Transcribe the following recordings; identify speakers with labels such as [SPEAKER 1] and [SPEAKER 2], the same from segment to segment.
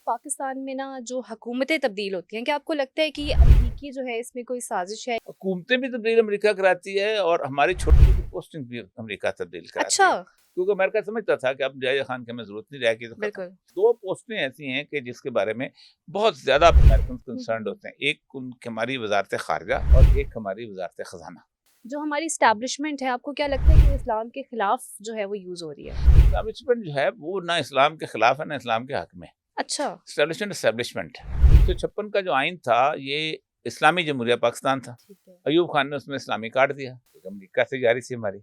[SPEAKER 1] पाकिस्तान में ना जो हुकूमतें तब्दील होती हैं, क्या आपको लगता है कि अमरीकी जो है इसमें कोई साजिश है?
[SPEAKER 2] हुकूमतें भी तब्दील अमेरिका कराती है और हमारी छोटी-छोटी पोस्टिंग भी अमेरिका तब्दील कराती
[SPEAKER 1] अच्छा,
[SPEAKER 2] है। क्योंकि अमेरिका समझता था कि अब जाहिर खान की हमें ज़रूरत नहीं रहेगी तो खत्म।
[SPEAKER 1] बिल्कुल।
[SPEAKER 2] 2 पोस्टें ऐसी हैं कि जिसके बारे में बहुत ज़्यादा अमेरिकन
[SPEAKER 1] हुँ,
[SPEAKER 2] कंसर्न्ड
[SPEAKER 1] हुँ।
[SPEAKER 2] होते हैं। एक उनकी हमारी वज़ारत-ए-ख़ारिजा और एक हमारी वज़ारत-ए-ख़ज़ाना।
[SPEAKER 1] जो हमारी एस्टैब्लिशमेंट है, आपको क्या लगता है कि वो इस्लाम के खिलाफ जो है वो यूज़ हो रही है?
[SPEAKER 2] एस्टेब्लिशमेंट जो है वो ना इस्लाम के खिलाफ है, ना इस्लाम के हक में।
[SPEAKER 1] अच्छा,
[SPEAKER 2] एस्टेब्लिशमेंट 1956 का जो आइन था ये इस्लामी जमहूरिया पाकिस्तान था।
[SPEAKER 1] ठीक है।
[SPEAKER 2] अयूब खान ने उसमें इस्लामी काट दिया। तो अमेरिका से जारी थी हमारी।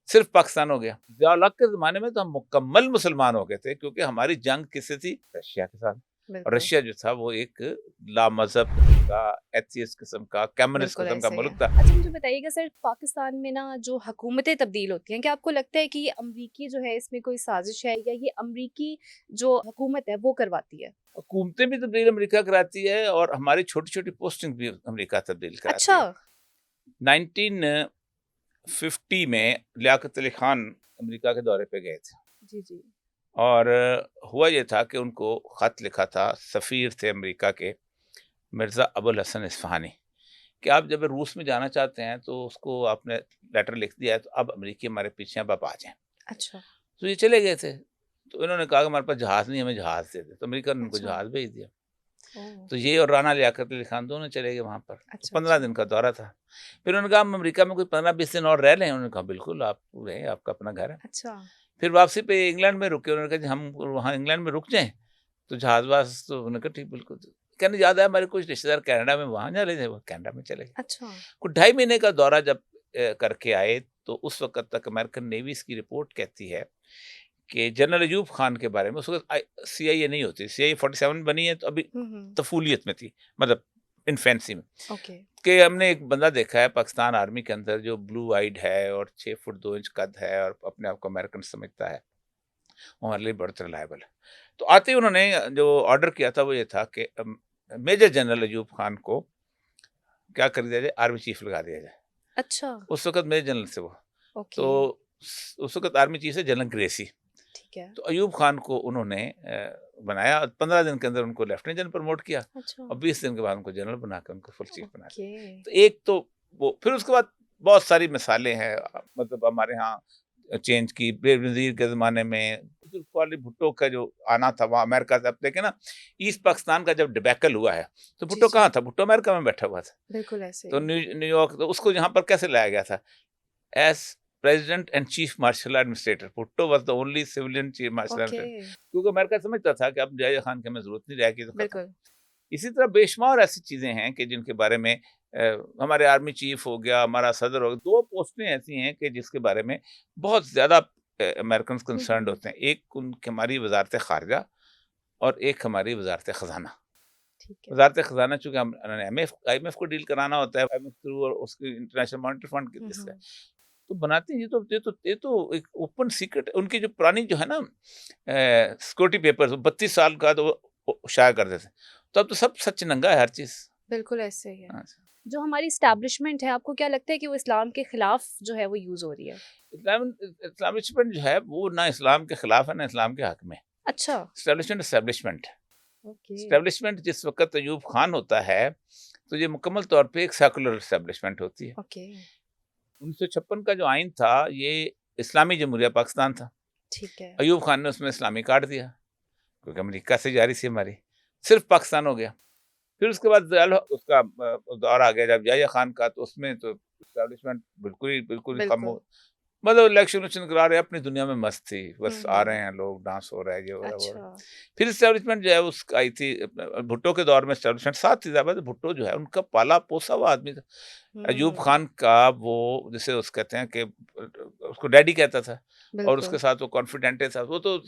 [SPEAKER 2] सिर्फ पाकिस्तान हो गया। ज़िया-उल-हक के ज़माने में तो हम मुकम्मल मुसलमान हो गए थे क्योंकि हमारी जंग किससे थी? रशिया के साथ। और
[SPEAKER 1] बिल्कुल,
[SPEAKER 2] रशिया जो था वो एक लामज़हब किस्म का, एथियस्ट किस्म का, कम्युनिस्ट
[SPEAKER 1] बिल्कुल
[SPEAKER 2] किस्म का
[SPEAKER 1] ऐसे ही है।
[SPEAKER 2] मुल्क था।
[SPEAKER 1] अच्छा मुझे बताइएगा सर पाकिस्तान में ना जो हुकूमतें तब्दील होती हैं, क्या आपको लगता है कि अमरीकी जो है इसमें कोई साजिश है या ये अमरीकी जो हुकूमत है वो करवाती है?
[SPEAKER 2] हुकूमतें भी तब्दील अमेरिका कराती है और हमारी छोटी-छोटी पोस्टिंग भी अमेरिका तब्दील कराती
[SPEAKER 1] अच्छा,
[SPEAKER 2] है। 1950 में लियाकत अली खान अमेरिका के दौरे पे गए थे।
[SPEAKER 1] जी, जी।
[SPEAKER 2] और हुआ ये था कि उनको ख़त लिखा था, सफ़ीर थे अमेरिका के मिर्ज़ा अबुल हसन इस्फ़हानी कि आप जब रूस में जाना चाहते हैं तो उसको आपने लेटर लिख दिया है तो अब अमेरिकी हमारे पीछे हैं, अब आप आ जाएँ।
[SPEAKER 1] अच्छा,
[SPEAKER 2] तो ये चले गए थे। तो इन्होंने कहा कि हमारे पास जहाज़ नहीं है, हमें जहाज़ दे दे। तो अमेरिका ने उनको
[SPEAKER 1] अच्छा।
[SPEAKER 2] जहाज़ भेज दिया।
[SPEAKER 1] ओह!
[SPEAKER 2] तो ये और राना लियाकत अली खान दोनों चले गए वहाँ पर। तो
[SPEAKER 1] अच्छा,
[SPEAKER 2] 15
[SPEAKER 1] अच्छा।
[SPEAKER 2] दिन का दौरा था। फिर उन्होंने कहा हम अमेरिका में कोई 15-20 दिन और रह लें? उन्होंने कहा बिल्कुल आप रहें, आपका अपना घर है।
[SPEAKER 1] अच्छा,
[SPEAKER 2] फिर वापसी पे इंग्लैंड में रुके। उन्होंने कहा जी हम वहाँ इंग्लैंड में रुक जाएँ? तो जहाज़-वहाज़ तो उन्होंने कहा ठीक बिल्कुल। कहने याद आया हमारे कुछ रिश्तेदार कनाडा में वहाँ चले थे, वो कनाडा में चले गए।
[SPEAKER 1] अच्छा।
[SPEAKER 2] कुछ ढाई महीने का दौरा जब करके आए तो उस वक़्त तक अमेरिकन नेवी इसकी रिपोर्ट कहती है कि जनरल अयूब खान के बारे में उस वक़्त सीआईए नहीं होती। सीआईए 47 बनी है तो अभी
[SPEAKER 1] हुँ, हुँ।
[SPEAKER 2] तफ़ूलियत में थी, मतलब इन्फेंसी में।
[SPEAKER 1] ओके।
[SPEAKER 2] कि हमने एक बंदा देखा है पाकिस्तान आर्मी के अंदर जो ब्लू आइड है और 6 फुट 2 इंच कद है और अपने आप को अमेरिकन समझता है। वो हमारे लिए बहुत रिलायबल है। तो आते ही उन्होंने जो ऑर्डर किया था वो ये था कि मेजर जनरल अयूब खान को क्या कर दिया जाए, आर्मी चीफ लगा दिया जाए।
[SPEAKER 1] अच्छा,
[SPEAKER 2] उस वक़्त मेजर जनरल थे वो।
[SPEAKER 1] ओके,
[SPEAKER 2] तो उस वक़्त आर्मी चीफ है जनरल ग्रेसी।
[SPEAKER 1] ठीक है।
[SPEAKER 2] तो अयूब खान को उन्होंने बनाया और 15 दिन के अंदर उनको लेफ्टिनेंट जनरल प्रमोट किया
[SPEAKER 1] अच्छा,
[SPEAKER 2] और 20 दिन के बाद उनको जनरल बना के उनको फुल चीफ बना
[SPEAKER 1] ओके।
[SPEAKER 2] दिया। तो एक तो वो फिर उसके बाद बहुत सारी मिसालें हैं, मतलब हमारे यहाँ चेंज की बेनज़ीर के ज़माने में जुल्फ़िकार भुट्टो का जो आना था वहाँ अमेरिका से। अब देखें ना ईस्ट पाकिस्तान का जब डिबैकल हुआ है तो
[SPEAKER 1] जी,
[SPEAKER 2] भुट्टो
[SPEAKER 1] जी,
[SPEAKER 2] कहाँ था? भुट्टो अमेरिका में बैठा हुआ था।
[SPEAKER 1] बिल्कुल ऐसे
[SPEAKER 2] तो
[SPEAKER 1] ही।
[SPEAKER 2] न्यूयॉर्क तो उसको यहाँ पर कैसे लाया गया था? As president and chief marshal administrator Bhutto was the only civilian chief marshal
[SPEAKER 1] okay,
[SPEAKER 2] administrator. क्योंकि अमेरिका समझता था कि अब जाहिर खान की हमें ज़रूरत नहीं रहेगी तो खत्म।
[SPEAKER 1] बिल्कुल।
[SPEAKER 2] इसी तरह बेशुमार ऐसी चीज़ें हैं कि जिनके बारे में हमारे आर्मी चीफ हो गया, हमारा सदर हो गया, 2 पोस्टें ऐसी हैं कि जिसके बारे में बहुत ज़्यादा अमेरिकन्स
[SPEAKER 1] हुँ,
[SPEAKER 2] कंसर्न्ड
[SPEAKER 1] हुँ,
[SPEAKER 2] होते हैं। एक उनकी हमारी वज़ारत-ए-ख़ारिजा और एक हमारी वज़ारत-ए-ख़ज़ाना।
[SPEAKER 1] ठीक है।
[SPEAKER 2] वज़ारत-ए-ख़ज़ाना चूँकि हम आईएमएफ को डील कराना होता है, आईएमएफ थ्रू और उसकी इंटरनेशनल मॉनेटरी फंड की
[SPEAKER 1] हुँ,
[SPEAKER 2] इससे
[SPEAKER 1] हुँ,
[SPEAKER 2] तो बनाते हैं। ये तो एक ओपन सीक्रेट उनकी जो पुरानी जो है ना सिक्योरिटी पेपर्स 32 साल का तो वो शाया करते थे। तो अब तो सब सच नंगा है हर चीज़।
[SPEAKER 1] बिल्कुल ऐसे ही है।
[SPEAKER 2] हाँ,
[SPEAKER 1] जो हमारी एस्टैब्लिशमेंट है, आपको क्या लगता है कि वो इस्लाम के खिलाफ जो है वो यूज़ हो रही है?
[SPEAKER 2] एस्टेब्लिशमेंट जो है वो ना इस्लाम के खिलाफ है ना इस्लाम के हक में।
[SPEAKER 1] अच्छा,
[SPEAKER 2] एस्टेब्लिशमेंट
[SPEAKER 1] ओके,
[SPEAKER 2] एस्टेब्लिशमेंट जिस वक़्त अयूब खान होता है, तो ये मुकम्मल तौर पे एक सेकुलर एस्टेब्लिशमेंट होती है।
[SPEAKER 1] ओके,
[SPEAKER 2] 1956 का जो आइन था ये इस्लामी जमहूरिया पाकिस्तान था।
[SPEAKER 1] ठीक है।
[SPEAKER 2] अयूब खान ने उसमें इस्लामी काट दिया क्योंकि अमेरिका से जारी थी हमारी। सिर्फ पाकिस्तान हो गया। फिर उसके बाद उसका दौर आ गया जब याह्या खान का, तो उसमें तो एस्टेब्लिशमेंट बिल्कुल ही कम
[SPEAKER 1] बिल्कुल।
[SPEAKER 2] हो। मतलब इलेक्शन करा रहे अपनी दुनिया में मस्त थी।
[SPEAKER 1] हुँ,
[SPEAKER 2] बस आ रहे
[SPEAKER 1] हुँ,
[SPEAKER 2] हैं लोग, डांस हो रहा है, ये हो रहा है, वो हो रहा
[SPEAKER 1] अच्छा।
[SPEAKER 2] है। फिर एस्टेब्लिशमेंट जो है उसका आई थी भुट्टो के दौर में एस्टेब्लिशमेंट साथ थी ज़्यादा। भुट्टो जो है उनका पाला-पोसा हुआ आदमी था। अयूब
[SPEAKER 1] हुँ,
[SPEAKER 2] खान का वो जिसे कहते हैं कि उसको डैडी कहता था और उसके
[SPEAKER 1] बिल्कुल,
[SPEAKER 2] साथ वो कॉन्फिडेंट था। वो तो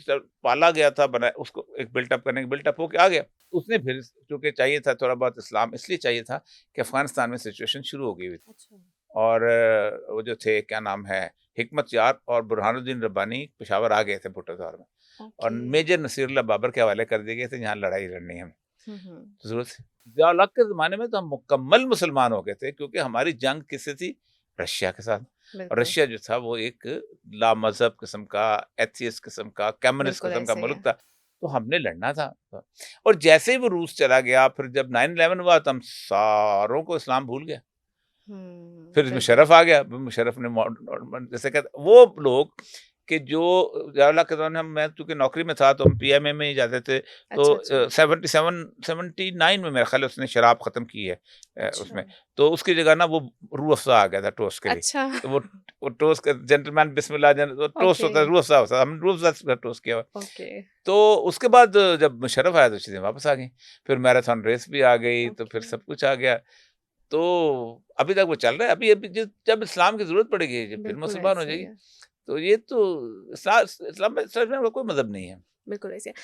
[SPEAKER 2] पाला गया था, बना उसको एक बिल्टअप करने के बिल्टअप होके आ गया। उसने फिर चूँकि चाहिए था थोड़ा बहुत इस्लाम, इसलिए चाहिए था कि अफ़गानिस्तान में सिचुएशन शुरू हो गई हुई थी।
[SPEAKER 1] अच्छा,
[SPEAKER 2] और वो जो थे क्या नाम है, हिकमत यार और बुरहानुद्दीन रब्बानी पेशावर आ गए थे भुट्टो दौर में और
[SPEAKER 1] ओके।
[SPEAKER 2] मेजर नसीरुल्लाह बाबर के हवाले कर दिए गए थे, यहाँ लड़ाई लड़नी है हमें।
[SPEAKER 1] हुँ, हुँ,
[SPEAKER 2] तो ज़रूरत थी। ज़िया-उल-हक के ज़माने में तो हम मुकम्मल मुसलमान हो गए थे क्योंकि हमारी जंग किससे थी? रशिया के साथ। और
[SPEAKER 1] बिल्कुल,
[SPEAKER 2] रशिया जो था वो एक लामज़हब किस्म का, एथियस्ट किस्म का, कम्युनिस्ट
[SPEAKER 1] बिल्कुल
[SPEAKER 2] किस्म का
[SPEAKER 1] ऐसे ही
[SPEAKER 2] मुल्क
[SPEAKER 1] है।
[SPEAKER 2] था। तो हमने लड़ना था। और जैसे ही वो रूस चला गया, फिर जब 9/11 हुआ तो हम सारों को इस्लाम भूल गया। फिर
[SPEAKER 1] बिल्कुल।
[SPEAKER 2] मुशर्रफ आ गया, मुशर्रफ ने जैसे कहते वो लोग कि जो जवाहरलाल के दौरान मैं चूँकि नौकरी में था तो हम पीएमए में ही जाते थे, तो
[SPEAKER 1] अच्छा, अच्छा,
[SPEAKER 2] 77-79 में मेरा ख़्याल है उसने शराब ख़त्म की है
[SPEAKER 1] अच्छा,
[SPEAKER 2] उसमें। तो उसकी जगह ना वो रूह अफ़ज़ा आ गया था टोस्ट के लिए।
[SPEAKER 1] अच्छा।
[SPEAKER 2] तो वो टोस्ट का जेंटलमैन बिस्मिल्लाह वो टोस्ट
[SPEAKER 1] ओके,
[SPEAKER 2] होता है, रूह अफ़ज़ा होता है, हमने रूह अफ़ज़ा से टोस्ट किया हुआ।
[SPEAKER 1] ओके,
[SPEAKER 2] तो उसके बाद जब मुशर्रफ आया तो चीज़ें वापस आ गईं। फिर मैराथन रेस भी आ गई, तो फिर
[SPEAKER 1] ओके।
[SPEAKER 2] सब कुछ आ गया। तो अभी तक वो चल रहा है। अभी अभी जब इस्लाम की ज़रूरत पड़ेगी, जब फिर
[SPEAKER 1] बिल्कुल
[SPEAKER 2] मुसलमान हो
[SPEAKER 1] ऐसे ही
[SPEAKER 2] जाएगी।
[SPEAKER 1] है,
[SPEAKER 2] तो ये तो इस्लाम में कोई मतलब नहीं है।
[SPEAKER 1] बिल्कुल ऐसे ही है।